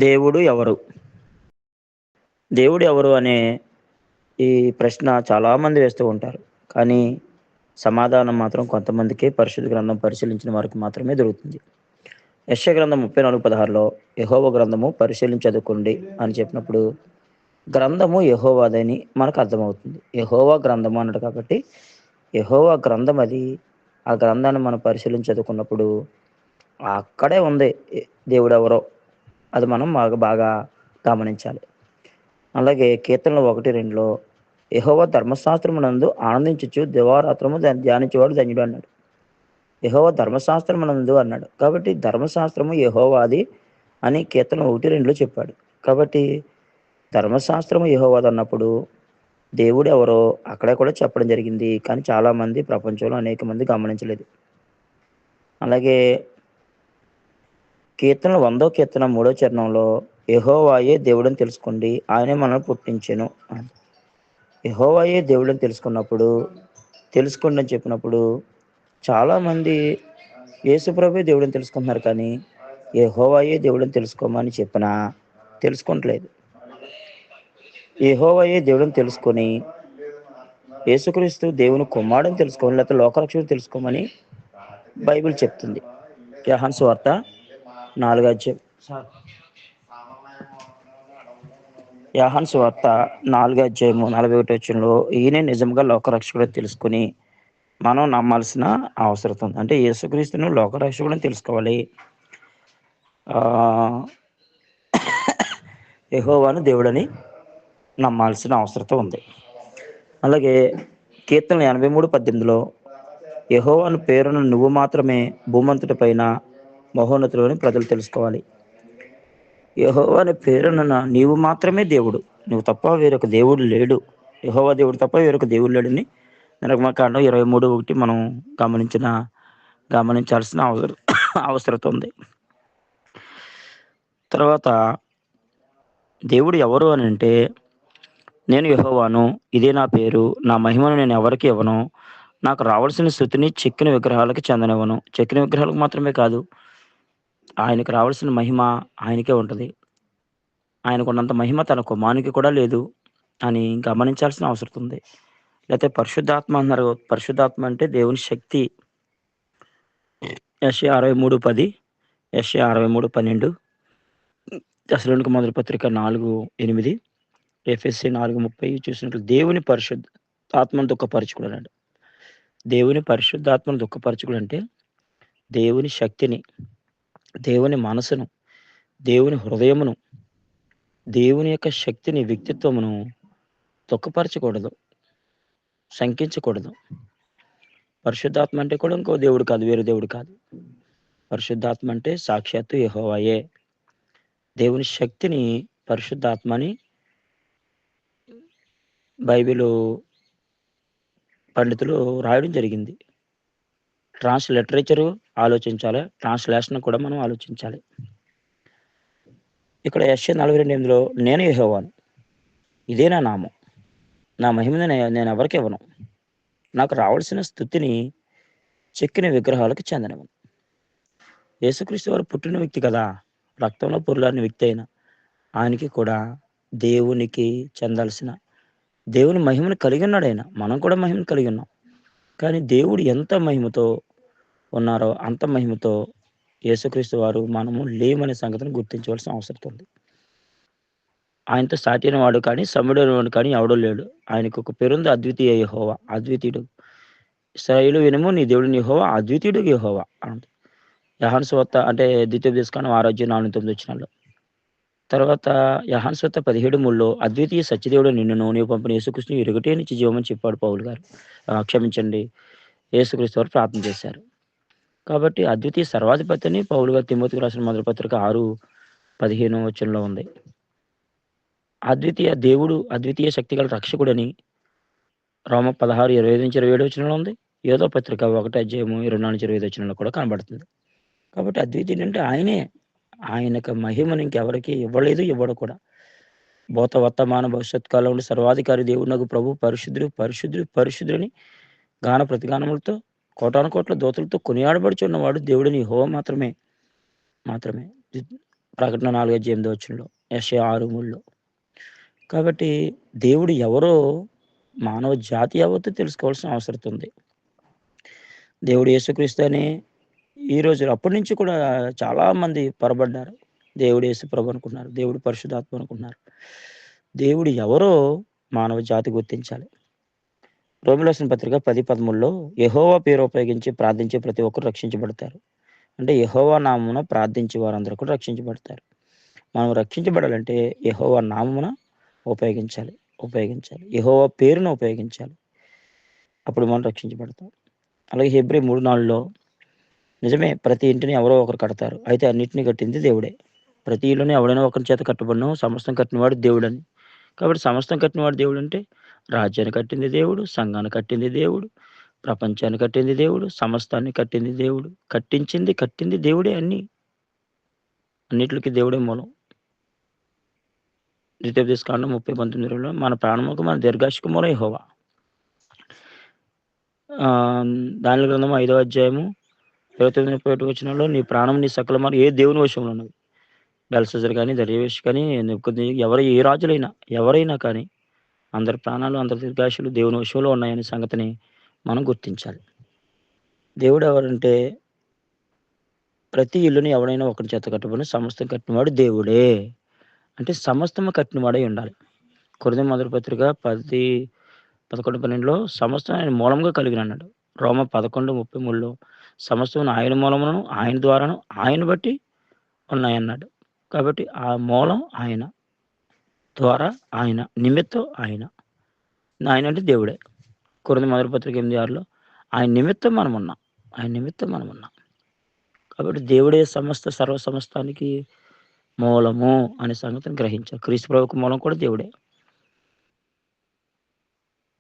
దేవుడు ఎవరు? దేవుడు ఎవరు అనే ఈ ప్రశ్న చాలామంది వేస్తూ ఉంటారు. కానీ సమాధానం మాత్రం కొంతమందికే పరిశుద్ధ గ్రంథం పరిశీలించిన వారికి మాత్రమే దొరుకుతుంది. యెషయా గ్రంథం 34:16లో యెహోవా గ్రంథము పరిశీలించి చదువుకోండి అని చెప్పినప్పుడు గ్రంథము యెహోవాదని మనకు అర్థమవుతుంది. యెహోవా గ్రంథము అన్నాడు కాబట్టి యెహోవా గ్రంథం అది. ఆ గ్రంథాన్ని మనం పరిశీలించి చదువుకున్నప్పుడు అక్కడే ఉంది దేవుడెవరో. అది మనం బాగా బాగా గమనించాలి. అలాగే కీర్తనలు 1, 2లో యెహోవా ధర్మశాస్త్రమునందు ఆనందించుచు దివారాత్రము ధ్యానించేవాడు ధన్యుడు అన్నాడు. యెహోవా ధర్మశాస్త్రమునందు అన్నాడు. కాబట్టి ధర్మశాస్త్రము యెహోవాది అని కీర్తన 1, 2లో చెప్పాడు. కాబట్టి ధర్మశాస్త్రము యెహోవాదన్నప్పుడు దేవుడెవరో అక్కడ కూడా చెప్పడం జరిగింది. కానీ చాలామంది ప్రపంచంలో అనేక మంది గమనించలేదు. అలాగే కీర్తనలు 100వ కీర్తన 3వ చరణంలో యెహోవాయే దేవుడని తెలుసుకోండి. ఆయనే మనల్ని పుట్టించెను అని. యెహోవాయే దేవుడని తెలుసుకోండి అని చెప్పినప్పుడు చాలామంది యేసుప్రభువే దేవుడని తెలుసుకుంటున్నారు కానీ యెహోవాయే దేవుడని తెలుసుకోమని చెప్పినా తెలుసుకోవట్లేదు. యెహోవాయే దేవుడని తెలుసుకొని యేసుక్రీస్తు దేవుని కుమారుడని తెలుసుకోమని లేకపోతే లోకరక్షకుని తెలుసుకోమని బైబిల్ చెప్తుంది. యోహాను సువార్త 4వ అధ్యాయం యోహాను సువార్త 4వ అధ్యాయము 41వ వచనంలో ఈయనే నిజంగా లోకరక్షకుడని తెలుసుకొని మనం నమ్మాల్సిన అవసరం ఉంది. అంటే యేసుక్రీస్తును లోకరక్షకుడని తెలుసుకోవాలి. యెహోవాను దేవుడని నమ్మాల్సిన అవసరం ఉంది. అలాగే కీర్తనలు 83:18లో యెహోవాను పేరున నువ్వు మాత్రమే భూమంతటి పైన మహోన్నతుడు అని ప్రజలు తెలుసుకోవాలి. యెహోవా అనే పేరున నీవు మాత్రమే దేవుడు. నువ్వు తప్ప వేరొక దేవుడు లేడు. యెహోవా దేవుడు తప్ప వేరొక దేవుడు లేడని నిర్గమకాండం 23:1 మనం గమనించాల్సిన అవసరం ఉంది. తర్వాత దేవుడు ఎవరు అని అంటే నేను యెహోవాను, ఇదే నా పేరు, నా మహిమను నేను ఎవరికి ఇవ్వను, నాకు రావాల్సిన స్తుతిని చెక్కిన విగ్రహాలకు చెందనివ్వను. చెక్కిన విగ్రహాలకు మాత్రమే కాదు, ఆయనకు రావాల్సిన మహిమ ఆయనకే ఉంటుంది. ఆయనకున్నంత మహిమ తన కుమారునికి కూడా లేదు అని గమనించాల్సిన అవసరం ఉంది. లేకపోతే పరిశుద్ధాత్మ అన్నారు. పరిశుద్ధాత్మ అంటే దేవుని శక్తి. యెషయా 63:10, యెషయా 63:12, తెస్సలోనిక మొదటి పత్రిక 4:8, ఎఫెసీ 4:30 చూసినట్లు దేవుని పరిశుద్ధాత్మను దుఃఖపరచకూడదు అన్నాడు. దేవుని పరిశుద్ధాత్మను దుఃఖపరచకూడదు అంటే దేవుని శక్తిని, దేవుని మనసును, దేవుని హృదయమును, దేవుని యొక్క శక్తిని, వ్యక్తిత్వమును దుఃఖపరచకూడదు, శంకించకూడదు. పరిశుద్ధాత్మ అంటే కూడా ఇంకో దేవుడు కాదు, వేరే దేవుడు కాదు. పరిశుద్ధాత్మ అంటే సాక్షాత్తు యెహోవాయే. దేవుని శక్తిని పరిశుద్ధాత్మని బైబిలు పండితులు రాయడం జరిగింది. లిటరేచరు ఆలోచించాలి, ట్రాన్స్లేషన్ కూడా మనం ఆలోచించాలి. ఇక్కడ యెషయా 42:8లో నేను యెహోవాను, ఇదే నా నామం, నా మహిమను నేను ఎవరికి ఇవ్వను, నాకు రావాల్సిన స్తుతిని చెక్కిన విగ్రహాలకు చెందనివ్వను. యేసుక్రీస్తు వారు పుట్టిన వ్యక్తి కదా, రక్తంలో పొర్లాడిన వ్యక్తి అయిన ఆయనకి కూడా దేవునికి చెందాల్సిన దేవుని మహిమను కలిగి ఉన్నాడు ఆయన. మనం కూడా మహిమను కలిగి ఉన్నాం. కానీ దేవుడు ఎంత మహిమతో ఉన్నారో అంత మహిమతో యేసుక్రీస్తు వారు మనము లేమనే సంగతిని గుర్తించవలసిన అవసరం ఉంది. ఆయనతో సాటి అయిన వాడు కానీ సముడైన వాడు కానీ ఎవడో లేడు. ఆయనకు ఒక పేరుంది, అద్వితీయ యెహోవా, అద్వితీయుడు. ఇశ్రాయేలు వినుము, నీ దేవుడు యెహోవా, అద్వితీయుడు యెహోవా అంది. యోహాను సువార్త అంటే ద్వితీయోపదేశకాండం 6:4-9 వచనాల్లో. తర్వాత యోహాను సువార్త 17:3లో అద్వితీయ సత్యదేవుడు నిన్నును నీవు పంపిన యేసుక్రీస్తుని ఎరుగటే నిత్య జీవమని చెప్పాడు పౌలు గారు. క్షమించండి, యేసుక్రీస్తు వారు ప్రార్థన చేశారు. కాబట్టి అద్వితీయ సర్వాధిపతిని పౌలు గారు తిమోతికి రాసిన మొదటి పత్రిక 6:15 వచనంలో ఉంది. అద్వితీయ దేవుడు, అద్వితీయ శక్తిగల రక్షకుడని రోమ 16:25-27 వచనంలో ఉంది. యోధ పత్రిక 1:24-25 వచనంలో కూడా కనబడుతుంది. కాబట్టి అద్వితీయుడు అంటే ఆయనే. ఆయనకు మహిమను ఇంకెవరికి ఇవ్వలేదు, ఇవ్వడు కూడా. భూత వర్తమాన భవిష్యత్ కాలంలో సర్వాధికారి దేవుడు ప్రభు పరిశుద్ధుడు, పరిశుద్ధుడు, పరిశుద్ధుడని గాన ప్రతిగానములతో కోటాను కోట్ల దూతలతో కొనియాడబడుచున్నవాడు దేవుడిని యెహోవా మాత్రమే. ప్రకటన 4:8 యెషయా 6:3. కాబట్టి దేవుడు ఎవరో మానవ జాతి యావత్తు తెలుసుకోవాల్సిన అవసరం ఉంది. దేవుడు యేసుక్రీస్తు అని ఈ రోజు అప్పటి నుంచి కూడా చాలామంది పొరబడ్డారు. దేవుడు యేసుప్రభు అనుకున్నారు. దేవుడు పరిశుద్ధాత్మ అనుకున్నారు. దేవుడు ఎవరో మానవ జాతి గుర్తించాలి. రోమియోలు రాసిన పత్రిక 10:13లో యెహోవా పేరు ఉపయోగించి ప్రార్థించే ప్రతి ఒక్కరు రక్షించబడతారు. అంటే యెహోవా నామమున ప్రార్థించే వారందరూ కూడా రక్షించబడతారు. మనం రక్షించబడాలంటే యెహోవా నామమున ఉపయోగించాలి. యెహోవా పేరును ఉపయోగించాలి. అప్పుడు మనం రక్షించబడతాం. అలాగే హెబ్రీ 3:4లో నిజమే ప్రతి ఇంటిని ఎవరో ఒకరు కడతారు. అయితే అన్నిటిని కట్టింది దేవుడే. ప్రతి ఇల్లుని ఎవడైనా ఒకరి చేత కట్టబడును. సమస్తం కట్టినవాడు దేవుడని. కాబట్టి సమస్తం కట్టినవాడు దేవుడంటే రాజ్యాన్ని కట్టింది దేవుడు, సంఘాన్ని కట్టింది దేవుడు, ప్రపంచాన్ని కట్టింది దేవుడు, సమస్తాన్ని కట్టింది దేవుడు. కట్టింది దేవుడే అన్నీ. అన్నిట్లికి దేవుడే మూలం. ద్వితీయోపదేశకాండం 30:19లో మన ప్రాణముకు మన దీర్ఘాయుష్కు మూలం యెహోవా. దానియేలు గ్రంథం 5వ అధ్యాయము 29-31 నీ ప్రాణం నీ సకలమైన ఏ దేవుని వశంలో ఉన్నది. బెల్షస్సర్ కానీ, దర్యావేషు కానీ, ఏ రాజులైనా ఎవరైనా కానీ అందరి ప్రాణాలు, అందరి దీర్ఘాయుష్యులు దేవుని వశంలో ఉన్నాయనే సంగతిని మనం గుర్తించాలి. దేవుడు ఎవరంటే ప్రతి ఇల్లుని ఎవడైనా ఒకరి చేత కట్టబడిన సమస్తం కట్టినవాడు దేవుడే. అంటే సమస్తము కట్టినవాడై ఉండాలి. కొరింథీ మొదటి పత్రిక 11-12లో సమస్తం ఆయన మూలంగా కలిగినన్నాడు. రోమ 11:33లో సమస్తమును ఆయన మూలమును, ఆయన ద్వారాను, ఆయన బట్టి ఉన్నాయన్నాడు. కాబట్టి ఆ మూలం ఆయన, ద్వారా ఆయన, నిమిత్తం ఆయన. ఆయన అంటే దేవుడే. కొరింథీ మొదటి పత్రిక 8:6లో ఆయన నిమిత్తం మనమున్నాం. కాబట్టి దేవుడే సర్వ సమస్తానికి మూలము అనే సంగతిని గ్రహించాలి. క్రీస్తు ప్రభువుకు మూలం కూడా దేవుడే.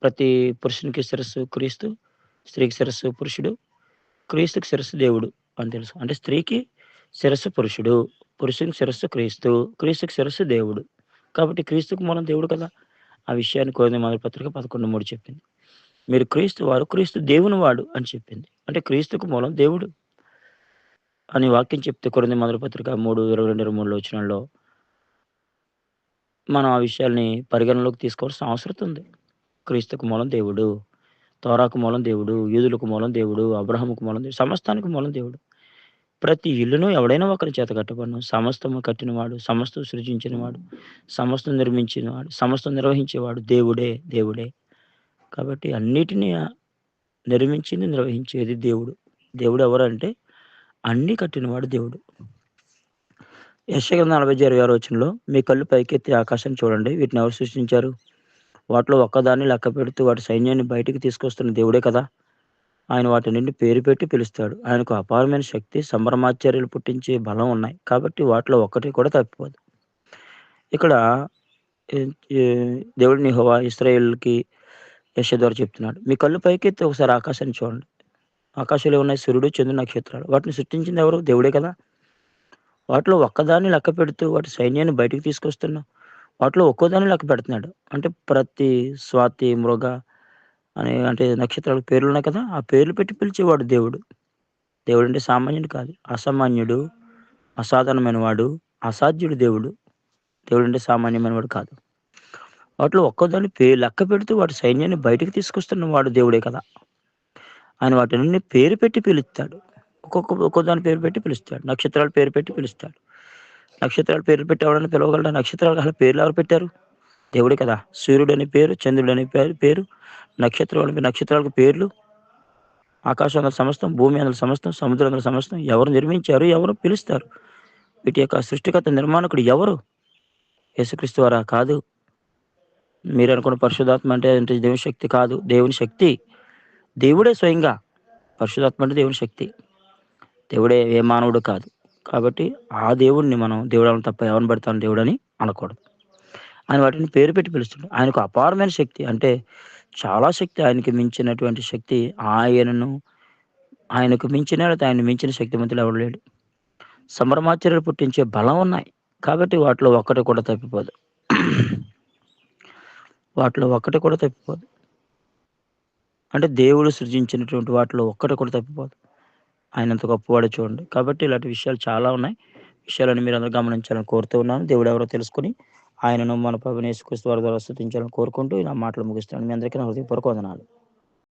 ప్రతి పురుషునికి శిరస్సు క్రీస్తు, స్త్రీకి శిరస్సు పురుషుడు, క్రీస్తుకి శిరస్సు దేవుడు అని తెలుసు. అంటే స్త్రీకి శిరస్సు పురుషుడు, పురుషునికి శిరస్సు క్రీస్తు, క్రీస్తుకి శిరస్సు దేవుడు. కాబట్టి క్రీస్తుకు మూలం దేవుడు కదా! ఆ విషయాన్ని కొరింథీ మొదటి పత్రిక 11:3 చెప్పింది. మీరు క్రీస్తు వారు, క్రీస్తు దేవుని వాడు అని చెప్పింది. అంటే క్రీస్తుకు మూలం దేవుడు అని వాక్యం చెప్తే కొరింథీ మొదటి పత్రిక 3:22-23 వచనాల్లో మనం ఆ విషయాల్ని పరిగణనలోకి తీసుకోవాల్సిన అవసరం ఉంది. క్రీస్తుకు మూలం దేవుడు, తోరాకు మూలం దేవుడు, యూదులకు మూలం దేవుడు, అబ్రహాముకు మూలం దేవుడు, సమస్తానికి మూలం దేవుడు. ప్రతి ఇల్లును ఎవడైనా ఒకరి చేత కట్టబడును. సమస్తము కట్టినవాడు, సమస్తం సృజించినవాడు, సమస్తం నిర్మించినవాడు, సమస్తం నిర్వహించేవాడు దేవుడే. కాబట్టి అన్నిటినీ నిర్మించింది, నిర్వహించేది దేవుడు. దేవుడు ఎవరంటే అన్నీ కట్టినవాడు దేవుడు. యెషయా గ్రంథం 46:26 వచనంలో మీ కళ్ళు పైకెత్తి ఆకాశాన్ని చూడండి. వీటిని ఎవరు సృష్టించారు? వాటిలో ఒక్కదాన్ని లెక్కపెడుతూ వాటి సైన్యాన్ని బయటికి తీసుకొస్తున్న దేవుడే కదా! ఆయన వాటి నుండి పేరు పెట్టి పిలుస్తాడు. ఆయనకు అపారమైన శక్తి, సంభ్రమాశ్చర్యాలు పుట్టించే బలం ఉన్నాయి. కాబట్టి వాటిలో ఒక్కటి కూడా తప్పిపోదు. ఇక్కడ ఏ ఏ దేవుడు యెహోవా ఇశ్రాయేలుకి యెషయా ద్వారా చెప్తున్నాడు. మీ కళ్ళు పైకెత్తి ఒకసారి ఆకాశాన్ని చూడండి. ఆకాశంలో ఉన్నాయి సూర్యుడు, చంద్రుడు, నక్షత్రాలు. వాటిని సృష్టించింది ఎవరు? దేవుడే కదా! వాటిలో ఒక్కదాన్ని లెక్కపెడుతూ వాటి సైన్యాన్ని బయటికి తీసుకొస్తున్నాడు. వాటిలో ఒక్కోదాన్ని లెక్క పెడుతున్నాడు. అంటే ప్రతి స్వాతి, మృగ అంటే నక్షత్రాలకు పేర్లున్నాయి కదా! ఆ పేర్లు పెట్టి పిలిచేవాడు దేవుడు. దేవుడంటే సామాన్యుడు కాదు. అసామాన్యుడు, అసాధారణమైన వాడు, అసాధ్యుడు దేవుడు. దేవుడంటే సామాన్యమైనవాడు కాదు. వాటిలో ఒక్కోదాన్ని లెక్క పెడుతూ వాటి సైన్యాన్ని బయటికి తీసుకొస్తున్న వాడు దేవుడే కదా! ఆయన వాటినన్ని పేరు పెట్టి పిలుస్తాడు. ఒక్కో దాని పేరు పెట్టి పిలుస్తాడు. నక్షత్రాల పేరు పెట్టి పిలుస్తాడు. నక్షత్రాల పేర్లు పెట్టి ఎవడన్నా పిలవగలడా? నక్షత్రాలకు అసలు పేర్లు ఎవరు పెట్టారు? దేవుడే కదా! సూర్యుడని పేరు, చంద్రుడని పేరు, నక్షత్రాలకు పేర్లు, ఆకాశం అందరి సమస్తం, భూమి అందరి సమస్తం, సముద్రం అందరి సమస్తం ఎవరు నిర్మించారు? ఎవరు పిలుస్తారు? వీటి యొక్క సృష్టికర్త, నిర్మాణకుడు ఎవరు? యేసుక్రీస్తు వారా? కాదు. మీరు అనుకున్న పరిశుద్ధాత్మ అంటే దేవుని శక్తి కాదు. దేవుని శక్తి దేవుడే స్వయంగా. పరిశుద్ధాత్మ అంటే దేవుని శక్తి. దేవుడే, ఏ మానవుడు కాదు. కాబట్టి ఆ దేవుడిని మనం దేవుడని తప్ప ఎవరిని పడతాను దేవుడని అనకూడదు. ఆయన వాటిని పేరు పెట్టి పిలుస్తున్నాడు. ఆయనకు అపారమైన శక్తి, అంటే చాలా శక్తి, ఆయనకి మించినటువంటి శక్తి ఆయనకు మించిన ఆయన మించిన శక్తిమంతులు ఎవడు లేడు. సంభ్రమాశ్చర్యాలు పుట్టించే బలం ఉన్నాయి. కాబట్టి వాటిలో ఒక్కటి కూడా తప్పిపోదు. అంటే దేవుడు సృజించినటువంటి వాటిలో ఒక్కటి కూడా తప్పిపోదు. ఆయన ఎంత గొప్పవాడో చూడండి. కాబట్టి ఇలాంటి విషయాలు చాలా ఉన్నాయి. విషయాలను మీరందరూ గమనించాలని కోరుతూ ఉన్నాను. దేవుడు ఎవరో తెలుసుకొని ఆయనను మన ప్రభువైన యేసుక్రీస్తు వారి ద్వారా స్తుతించాలని కోరుకుంటూ నా మాటలు ముగిస్తున్నాను. మీ అందరికీ నా హృదయపూర్వక వందనాలు.